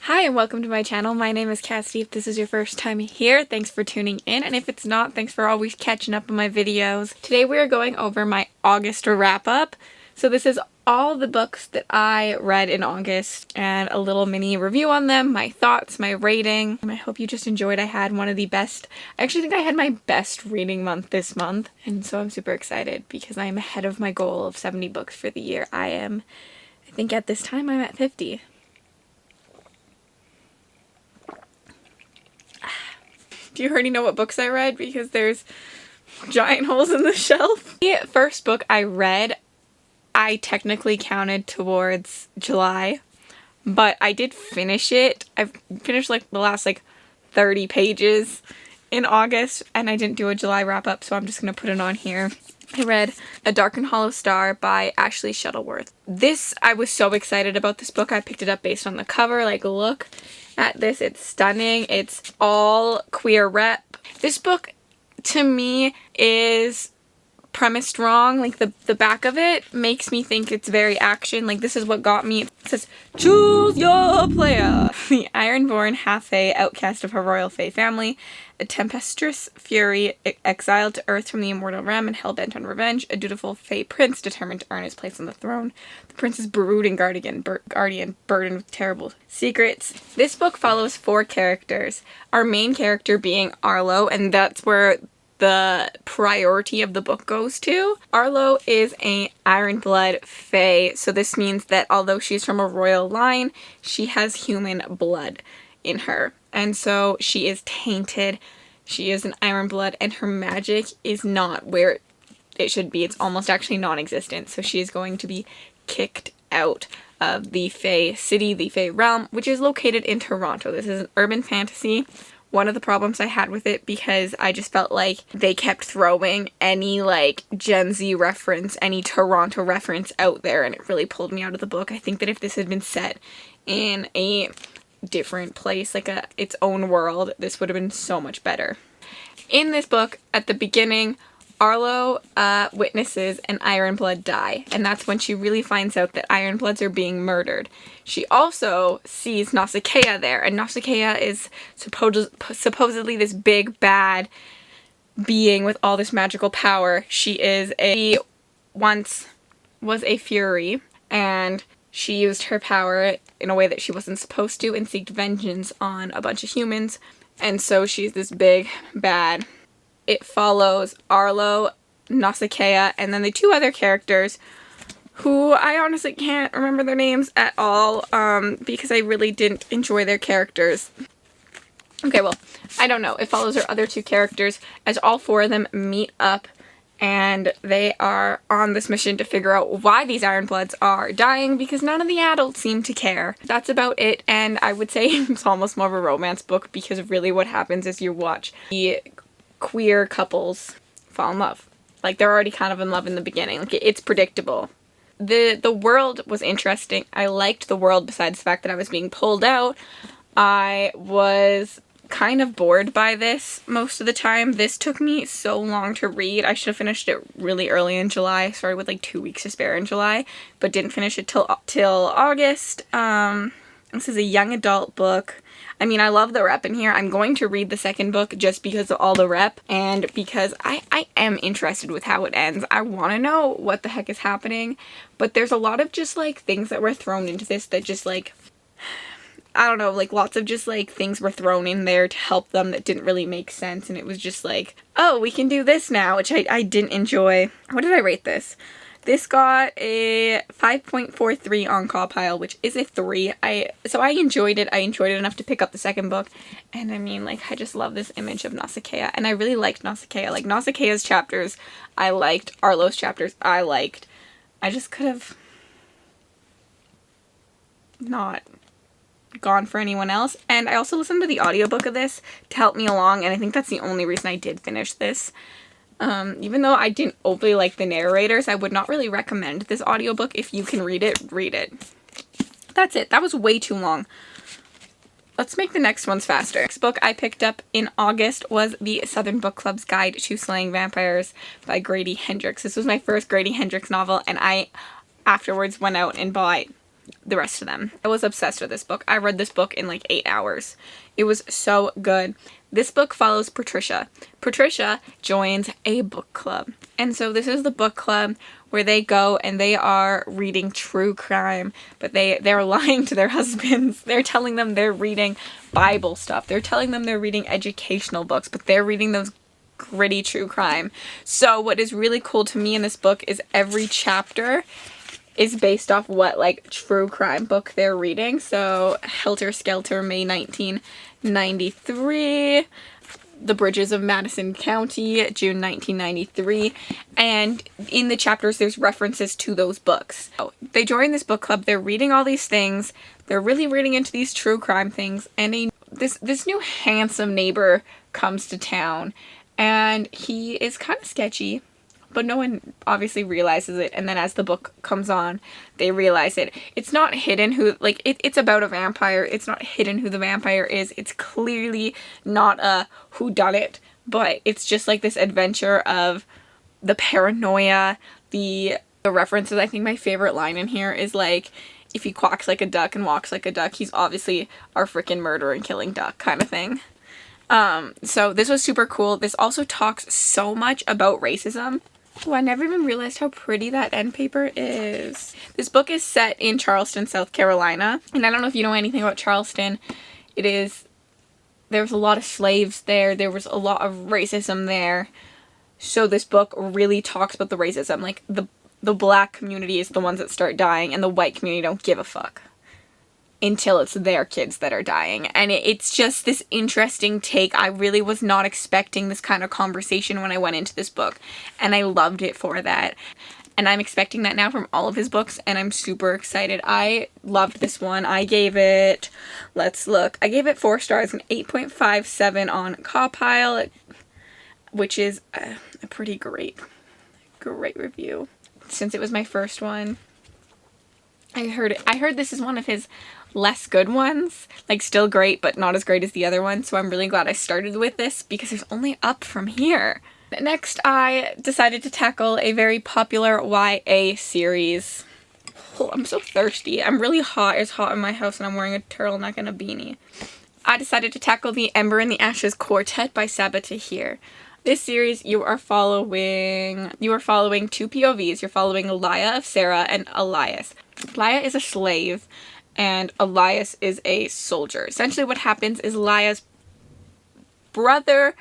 Hi and welcome to my channel. My name is Cassidy. If this is your first time here, thanks for tuning in, and if it's not, thanks for always catching up on my videos. Today we are going over my August wrap-up. So this is all the books that I read in August and a little mini review on them, my thoughts, my rating. I hope you just enjoyed. I had one of the best, I actually think I had my best reading month this month, and so I'm super excited because I am ahead of my goal of 70 books for the year. I think at this time I'm at 50. Do you already know what books I read? Because there's giant holes in the shelf. The first book I read, I technically counted towards July, but I did finish it. I've finished like the last 30 pages in August, and I didn't do a July wrap up, so I'm just gonna put it on here. I read A Darkened Hollow Star by Ashley Shuttleworth. I was so excited about this book. I picked it up based on the cover. Look at this. It's stunning. It's all queer rep. This book, to me, is premised wrong. The back of it makes me think it's very action. This is what got me. It says, "Choose your player." The Ironborn half-fae outcast of her royal fae family, a tempestuous fury exiled to Earth from the immortal realm and hell-bent on revenge, a dutiful fae prince determined to earn his place on the throne. The prince's brooding guardian burdened with terrible secrets. This book follows 4 characters. Our main character being Arlo, and that's where the priority of the book goes to. Arlo is a Ironblood fae, so this means that although she's from a royal line, she has human blood in her. And so she is tainted. She is an Ironblood, and her magic is not where it should be. It's almost actually non-existent. So she is going to be kicked out of the Fae City, the Fae Realm, which is located in Toronto. This is an urban fantasy. One of the problems I had with it, because I just felt like they kept throwing any Gen Z reference, any Toronto reference out there, and it really pulled me out of the book. I think that if this had been set in a different place, its own world, this would have been so much better. In this book, at the beginning, Arlo witnesses an Ironblood die, and that's when she really finds out that Ironbloods are being murdered. She also sees Nausicaa there, and Nausicaa is supposedly this big bad being with all this magical power. She once was a fury, and she used her power in a way that she wasn't supposed to and seeked vengeance on a bunch of humans, and so she's this big bad. It follows Arlo, Nausicaa, and then the 2 other characters who I honestly can't remember their names at all because I really didn't enjoy their characters. Okay, well, I don't know. It follows her other 2 characters as all 4 of them meet up, and they are on this mission to figure out why these Ironbloods are dying, because none of the adults seem to care. That's about it, and I would say it's almost more of a romance book, because really what happens is you watch the queer couples fall in love. They're already kind of in love in the beginning. It's predictable. The world was interesting. I liked the world besides the fact that I was being pulled out. I was kind of bored by this most of the time. This took me so long to read. I should have finished it really early in July. I started with 2 weeks to spare in July, but didn't finish it till August. This is a young adult book. I mean, I love the rep in here. I'm going to read the second book just because of all the rep, and because I am interested with how it ends. I want to know what the heck is happening, but there's a lot of just things that were thrown into this that just I don't know, lots of just things were thrown in there to help them that didn't really make sense, and it was just oh, we can do this now, which I didn't enjoy. What did I rate this? This got a 5.43 on Cawpile, which is a 3. So I enjoyed it. I enjoyed it enough to pick up the second book. And I mean, I just love this image of Nausicaa. And I really liked Nausicaa. Nausicaa's chapters, I liked. Arlo's chapters, I liked. I just could have not gone for anyone else. And I also listened to the audiobook of this to help me along. And I think that's the only reason I did finish this. Even though I didn't overly like the narrators, I would not really recommend this audiobook. If you can read it, read it. That's it. That was way too long. Let's make the next ones faster. Next book I picked up in August was the Southern Book Club's Guide to Slaying Vampires by Grady Hendrix. This was my first Grady Hendrix novel, and I afterwards went out and bought the rest of them. I was obsessed with this book. I read this book in like 8 hours. It was so good. This book follows Patricia. Patricia joins a book club. And so this is the book club where they go and they are reading true crime, but they're lying to their husbands. They're telling them they're reading Bible stuff. They're telling them they're reading educational books, but they're reading those gritty true crime. So what is really cool to me in this book is every chapter is based off what like true crime book they're reading. So Helter Skelter, May 1993. The Bridges of Madison County, June 1993. And in the chapters, there's references to those books. So they join this book club. They're reading all these things. They're really reading into these true crime things. And this new handsome neighbor comes to town. And he is kind of sketchy, but no one obviously realizes it. And then as the book comes on, they realize it. It's not hidden who, like, it's about a vampire. It's not hidden who the vampire is. It's clearly not a whodunit, but it's just like this adventure of the paranoia, the references. I think my favorite line in here is like, if he quacks like a duck and walks like a duck, he's obviously our freaking murder and killing duck kind of thing. So this was super cool. This also talks so much about racism. Oh, I never even realized how pretty that end paper is. This book is set in Charleston, South Carolina. And I don't know if you know anything about Charleston. There's a lot of slaves there. There was a lot of racism there. So this book really talks about the racism. Like, the black community is the ones that start dying, and the white community don't give a fuck until it's their kids that are dying. And it's just this interesting take. I really was not expecting this kind of conversation when I went into this book, and I loved it for that. And I'm expecting that now from all of his books, and I'm super excited. I loved this one. I gave it, let's look, I gave it 4 stars, an 8.57 on Cawpile, which is a pretty great review. Since it was my first one, I heard this is one of his less good ones, like still great, but not as great as the other one. So I'm really glad I started with this because there's only up from here. Next, I decided to tackle a very popular YA series. Oh, I'm so thirsty. I'm really hot. It's hot in my house and I'm wearing a turtleneck and a beanie. I decided to tackle the Ember and the Ashes Quartet by Sabaa Tahir. This series, you are following 2 POVs. You're following Elia of Sarah and Elias. Elia is a slave and Elias is a soldier. Essentially what happens is Elias' brother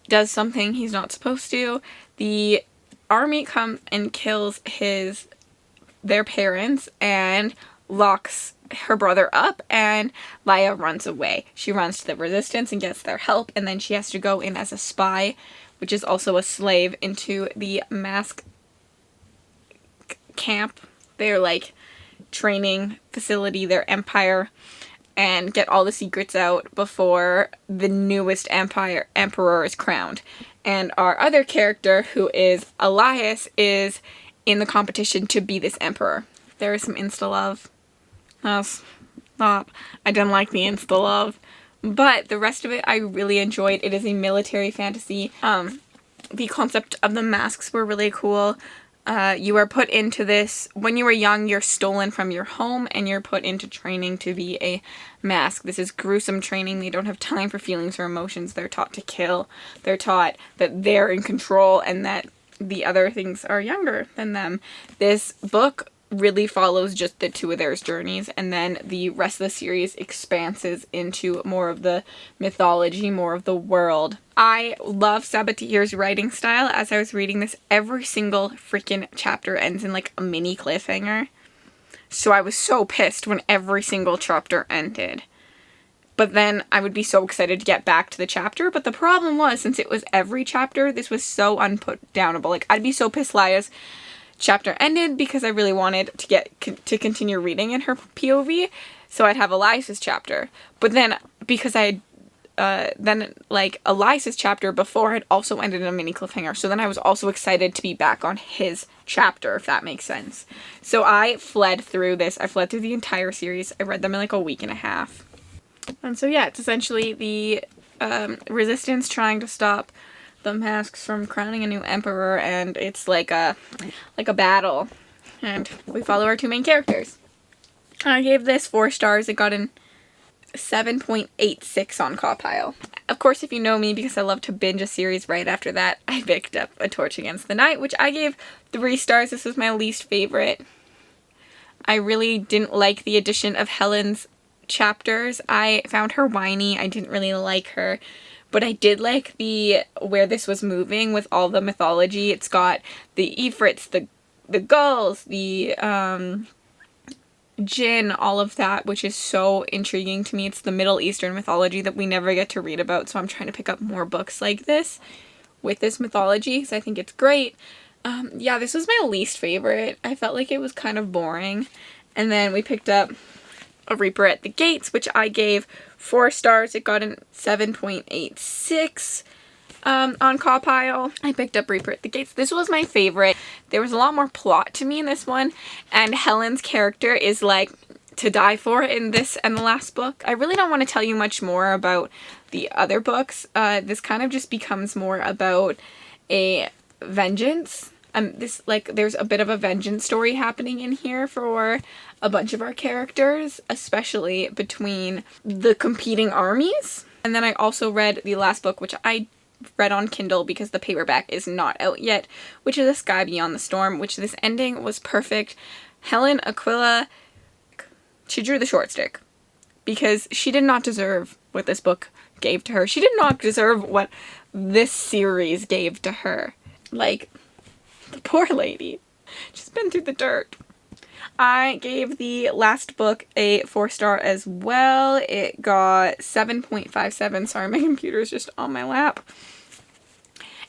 does something he's not supposed to. The army comes and kills their parents and locks her brother up, and Elia runs away. She runs to the resistance and gets their help, and then she has to go in as a spy, which is also a slave, into the mask camp. They're like training facility, their empire, and get all the secrets out before the newest emperor is crowned. And our other character, who is Elias, is in the competition to be this emperor. There is some insta love. Stop. I didn't like the insta love, but the rest of it I really enjoyed. It is a military fantasy. The concept of the masks were really cool. You are put into this, when you were young, you're stolen from your home and you're put into training to be a mask. This is gruesome training. They don't have time for feelings or emotions. They're taught to kill. They're taught that they're in control and that the other things are younger than them. This book really follows just the 2 of their journeys, and then the rest of the series expanses into more of the mythology, more of the world. I love Sabaa Tahir's writing style. As I was reading this, every single freaking chapter ends in like a mini cliffhanger. So I was so pissed when every single chapter ended. But then I would be so excited to get back to the chapter. But the problem was, since it was every chapter, this was so unputdownable. Like, I'd be so pissed Lia's chapter ended because I really wanted to continue reading in her POV. So I'd have Elias's chapter. But then, because Elias's chapter before had also ended in a mini cliffhanger. So then I was also excited to be back on his chapter, if that makes sense. So I fled through this. I fled through the entire series. I read them in like a week and a half. And so yeah, it's essentially the resistance trying to stop the masks from crowning a new emperor, and it's like a battle. And we follow our 2 main characters. I gave this 4 stars. It got an 7.86 on Cawpile. Of course, if you know me, because I love to binge a series right after that, I picked up A Torch Against the Night, which I gave 3 stars. This was my least favorite. I really didn't like the addition of Helen's chapters. I found her whiny. I didn't really like her. But I did like where this was moving with all the mythology. It's got the Ifrits, the gulls, the Jinn, all of that, which is so intriguing to me. It's the Middle Eastern mythology that we never get to read about, so I'm trying to pick up more books like this with this mythology, because I think it's great. Yeah, this was my least favorite. I felt like it was kind of boring. And then we picked up A Reaper at the Gates, which I gave 4 stars. It got a 7.86 on Cawpile. I picked up Reaper at the Gates. This was my favorite. There was a lot more plot to me in this one, and Helen's character is like to die for in this and the last book. I really don't want to tell you much more about the other books. This kind of just becomes more about a vengeance. There's a bit of a vengeance story happening in here for a bunch of our characters, especially between the competing armies. And then I also read the last book, which I read on Kindle because the paperback is not out yet, which is A Sky Beyond the Storm, which this ending was perfect. Helen Aquila, she drew the short stick because she did not deserve what this book gave to her. She did not deserve what this series gave to her. Like, the poor lady. She's been through the dirt. I gave the last book a 4 star as well. It got 7.57. Sorry, my computer's just on my lap.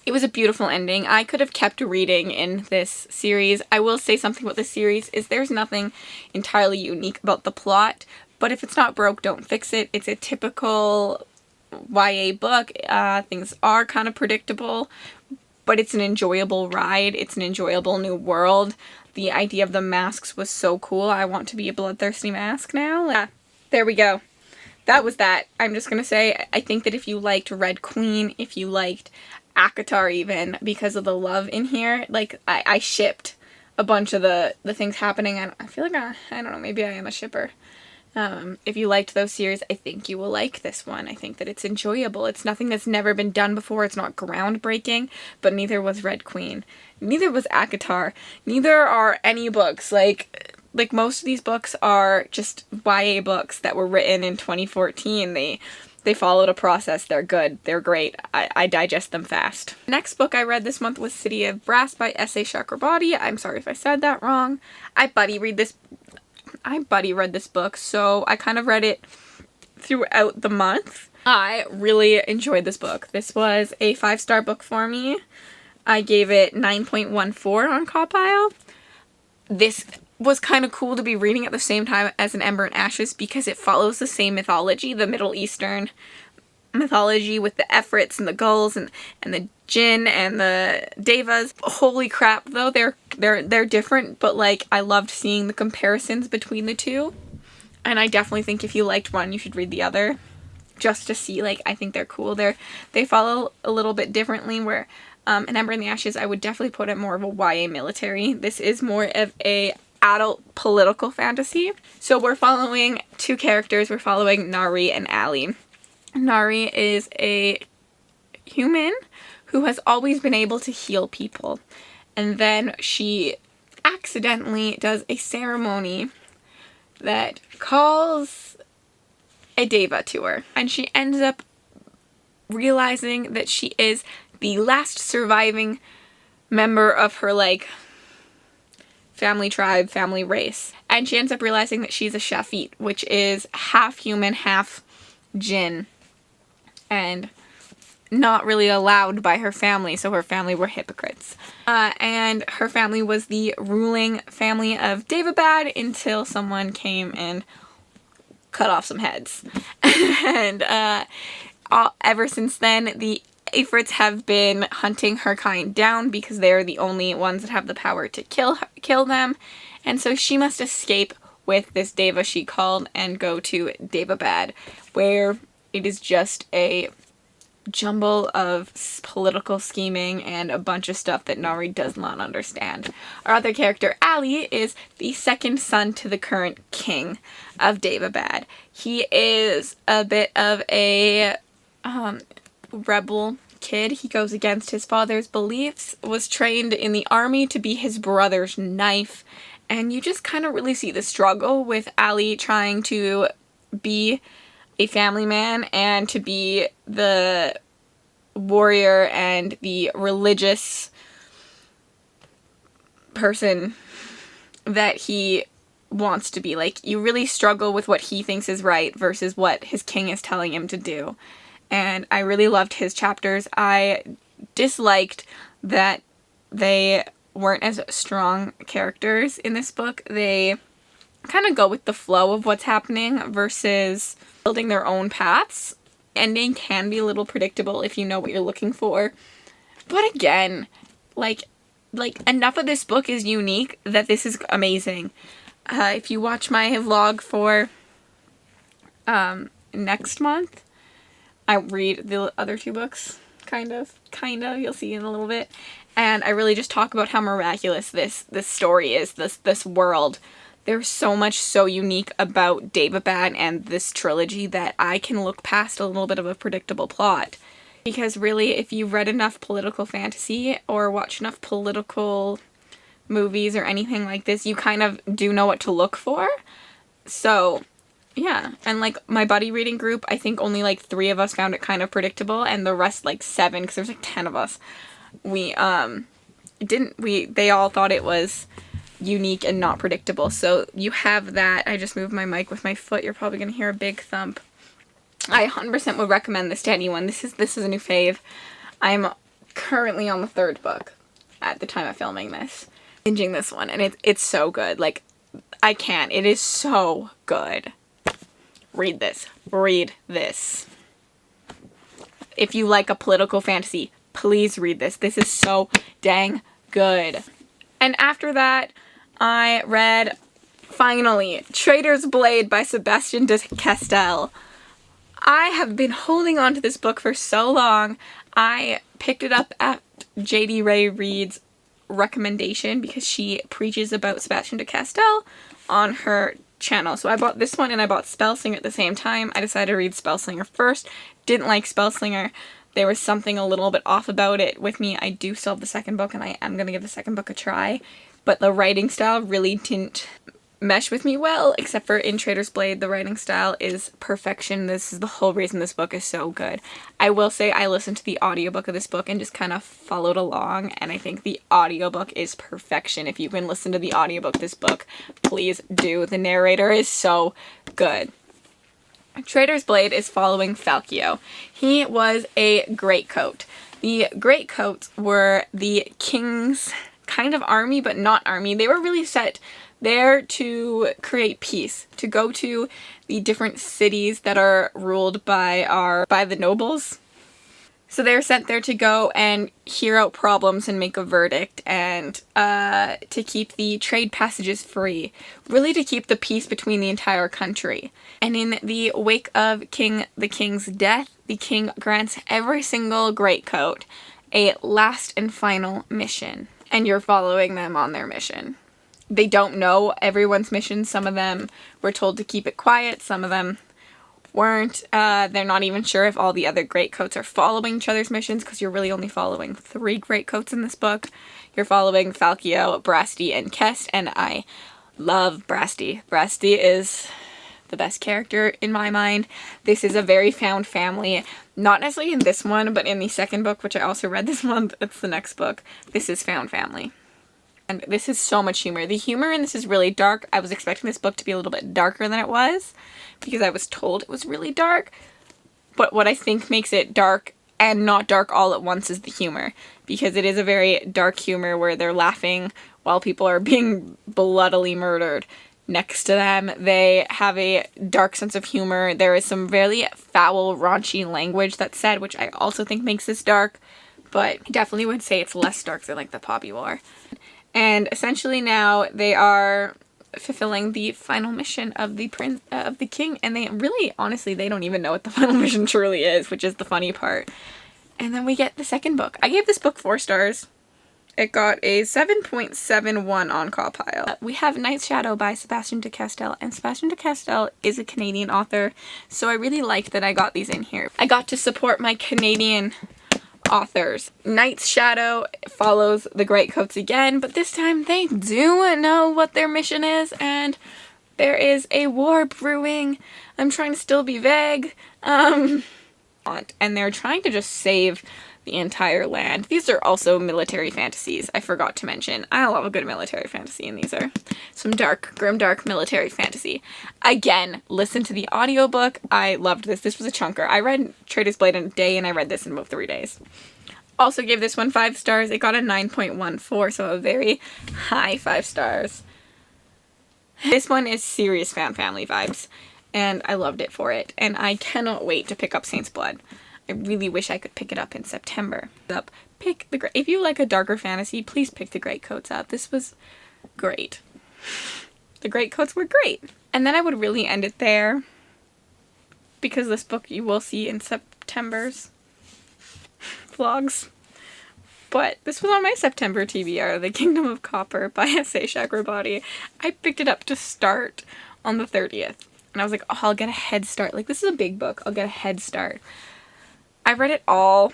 It was a beautiful ending. I could have kept reading in this series. I will say something about this series is there's nothing entirely unique about the plot, but if it's not broke, don't fix it. It's a typical YA book. Things are kind of predictable, but it's an enjoyable ride. It's an enjoyable new world. The idea of the masks was so cool. I want to be a bloodthirsty mask now. Yeah, there we go. That was that. I'm just going to say, I think that if you liked Red Queen, if you liked ACOTAR even, because of the love in here, like, I shipped a bunch of the things happening, and I feel like, I don't know, maybe I am a shipper. If you liked those series, I think you will like this one. I think that it's enjoyable. It's nothing that's never been done before. It's not groundbreaking, but neither was Red Queen. Neither was ACOTAR. Neither are any books. Like most of these books are just YA books that were written in 2014. They followed a process. They're good. They're great. I digest them fast. Next book I read this month was City of Brass by S.A. Chakrabarti. I'm sorry if I said that wrong. I buddy read this book, so I kind of read it throughout the month. I really enjoyed this book. This was a 5-star book for me. I gave it 9.14 on Cawpile. This was kind of cool to be reading at the same time as an Ember and Ashes because it follows the same mythology, the Middle Eastern mythology with the Efrits and the gulls and the Jinn and the Devas. Holy crap, though, they're different, but like I loved seeing the comparisons between the two. And I definitely think if you liked one, you should read the other just to see. Like, I think they're cool. They follow a little bit differently, where in Ember and the Ashes, I would definitely put it more of a YA military. This is more of a adult political fantasy. So we're following 2 characters. We're following Nari and Ali. Nari is a human who has always been able to heal people. And then she accidentally does a ceremony that calls a Deva to her. And she ends up realizing that she is the last surviving member of her, like, family tribe, family race. And she ends up realizing that she's a Shafit, which is half human, half Jinn. And not really allowed by her family, so her family were hypocrites. And her family was the ruling family of Daevabad until someone came and cut off some heads. And ever since then, the Ifrits have been hunting her kind down because they're the only ones that have the power to kill them. And so she must escape with this Deva she called and go to Daevabad, where it is just a jumble of political scheming and a bunch of stuff that Nari does not understand. Our other character, Ali, is the second son to the current king of Daevabad. He is a bit of a rebel kid. He goes against his father's beliefs, was trained in the army to be his brother's knife, and you just kind of really see the struggle with Ali trying to be a family man and to be the warrior and the religious person that he wants to be. Like, you really struggle with what he thinks is right versus what his king is telling him to do. And I really loved his chapters. I disliked that they weren't as strong characters in this book. They kind of go with the flow of what's happening versus building their own paths. Ending can be a little predictable if you know what you're looking for. But again, like enough of this book is unique that this is amazing. If you watch my vlog for next month, I read the other two books, kind of, you'll see in a little bit. And I really just talk about how miraculous this story is, this world. There's so much so unique about Daevabad and this trilogy that I can look past a little bit of a predictable plot. Because really, if you've read enough political fantasy or watched enough political movies or anything like this, you kind of do know what to look for. So, yeah. And like my buddy reading group, I think only like 3 of us found it kind of predictable, and the rest like 7, because there's like 10 of us. They all thought it was unique and not predictable. So you have that. I just moved my mic with my foot. You're probably going to hear a big thump. I 100% would recommend this to anyone. This is a new fave. I'm currently on the 3rd book at the time of filming this. Binging this one, and it's so good. Like, I can't. It is so good. Read this. Read this. If you like a political fantasy, please read this. This is so dang good. And after that, I read, finally, Traitor's Blade by Sebastian de Castell. I have been holding on to this book for so long. I picked it up at J.D. Ray Reid's recommendation because she preaches about Sebastian de Castell on her channel. So I bought this one and I bought Spellslinger at the same time. I decided to read Spellslinger first. Didn't like Spellslinger. There was something a little bit off about it with me. I do still have the 2nd book and I am going to give the 2nd book a try. But the writing style really didn't mesh with me well, except for in Traitor's Blade. The writing style is perfection. This is the whole reason this book is so good. I will say I listened to the audiobook of this book and just kind of followed along, and I think the audiobook is perfection. If you can listen to the audiobook of this book, please do. The narrator is so good. Traitor's Blade is following Falcio. He was a greatcoat. The greatcoats were the king's kind of army, but not army. They were really set there to create peace, to go to the different cities that are ruled by the nobles. So they're sent there to go and hear out problems and make a verdict, and to keep the trade passages free, really to keep the peace between the entire country. And in the wake of the king's death, the king grants every single greatcoat a last and final mission, and you're following them on their mission. They don't know everyone's mission. Some of them were told to keep it quiet. Some of them weren't. They're not even sure if all the other greatcoats are following each other's missions, because you're really only following 3 greatcoats in this book. You're following Falcio, Brasti, and Kest, and I love Brasti. Brasti is the best character in my mind. This is a very found family. Not necessarily in this one, but in the 2nd book, which I also read this month. It's the next book. This is found family. And this is so much humor. The humor in this is really dark. I was expecting this book to be a little bit darker than it was, because I was told it was really dark. But what I think makes it dark and not dark all at once is the humor, because it is a very dark humor where they're laughing while people are being bloodily murdered next to them. They have a dark sense of humor. There is some very foul, raunchy language that's said, which I also think makes this dark, but I definitely would say it's less dark than like the Poppy War. And essentially now they are fulfilling the final mission of the king, and they really, honestly, they don't even know what the final mission truly is, which is the funny part. And then we get the second book. I gave this book 4 stars. It got a 7.71 on Cawpile. We have Night's Shadow by Sebastien de Castell, and Sebastien de Castell is a Canadian author, so I really liked that I got these in here. I got to support my Canadian authors. Night's Shadow follows the Greatcoats again, but this time they do know what their mission is, and there is a war brewing. I'm trying to still be vague. And they're trying to just save the entire land. These are also military fantasies, I forgot to mention. I love a good military fantasy, and these are some dark, grimdark military fantasy. Again, listen to the audiobook. I loved this. This was a chunker. I read Trader's Blade in a day, and I read this in about 3 days. Also gave this one 5 stars. It got a 9.14, so a very high 5 stars. This one is serious family vibes, and I loved it for it, and I cannot wait to pick up Saint's Blood. I really wish I could pick it up in September. If you like a darker fantasy, please pick the Greatcoats up. This was great. The Greatcoats were great. And then I would really end it there, because this book you will see in September's vlogs. But this was on my September TBR, The Kingdom of Copper by S.A. Chakraborty. I picked it up to start on the 30th. And I was like, oh, I'll get a head start. Like, this is a big book. I'll get a head start. I read it all.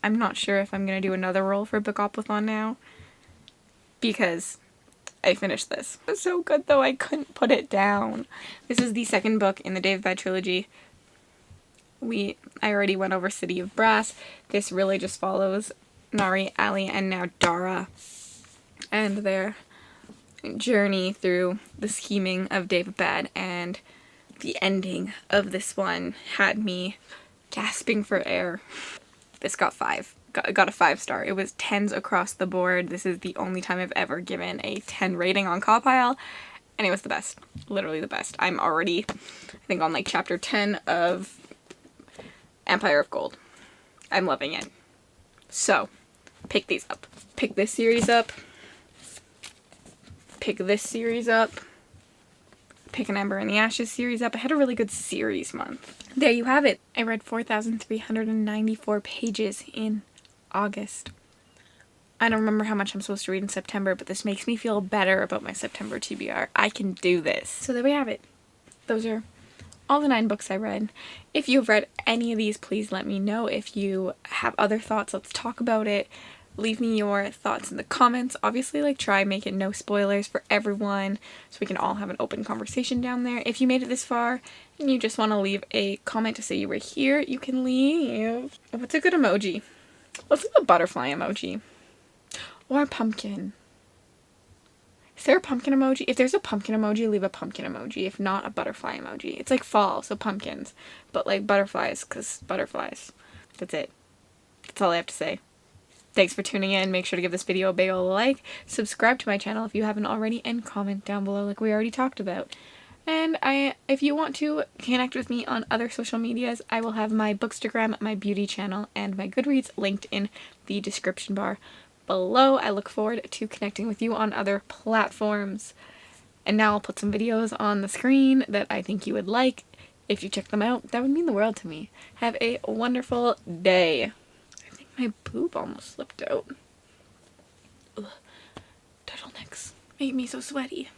I'm not sure if I'm going to do another roll for Bookopothon now, because I finished this. It was so good though, I couldn't put it down. This is the second book in the Day of Bad trilogy. I already went over City of Brass. This really just follows Nari, Ali, and now Dara and their journey through the scheming of Day of Bad, and the ending of this one had me gasping for air. This got 5. Got a 5 star. It was 10s across the board. This is the only time I've ever given a 10 rating on Cawpile, and it was the best. Literally the best. I'm already, I think, on like chapter 10 of Empire of Gold. I'm loving it. So, pick these up. Pick this series up. Pick this series up. Pick an Ember in the Ashes series up. I had a really good series month. There you have it. I read 4,394 pages in August. I don't remember how much I'm supposed to read in September, but this makes me feel better about my September TBR. I can do this. So there we have it. Those are all the 9 books I read. If you've read any of these, please let me know. If you have other thoughts, let's talk about it. Leave me your thoughts in the comments. Obviously, like, try make it no spoilers for everyone, so we can all have an open conversation down there. If you made it this far and you just want to leave a comment to say you were here, you can leave. What's a good emoji? Let's leave a butterfly emoji. Or a pumpkin. Is there a pumpkin emoji? If there's a pumpkin emoji, leave a pumpkin emoji. If not, a butterfly emoji. It's like fall, so pumpkins. But like butterflies, because butterflies. That's it. That's all I have to say. Thanks for tuning in. Make sure to give this video a big ol' like, subscribe to my channel if you haven't already, and comment down below like we already talked about. And if you want to connect with me on other social medias, I will have my Bookstagram, my beauty channel, and my Goodreads linked in the description bar below. I look forward to connecting with you on other platforms. And now I'll put some videos on the screen that I think you would like. If you check them out, that would mean the world to me. Have a wonderful day. My boob almost slipped out. Ugh. Turtlenecks make me so sweaty.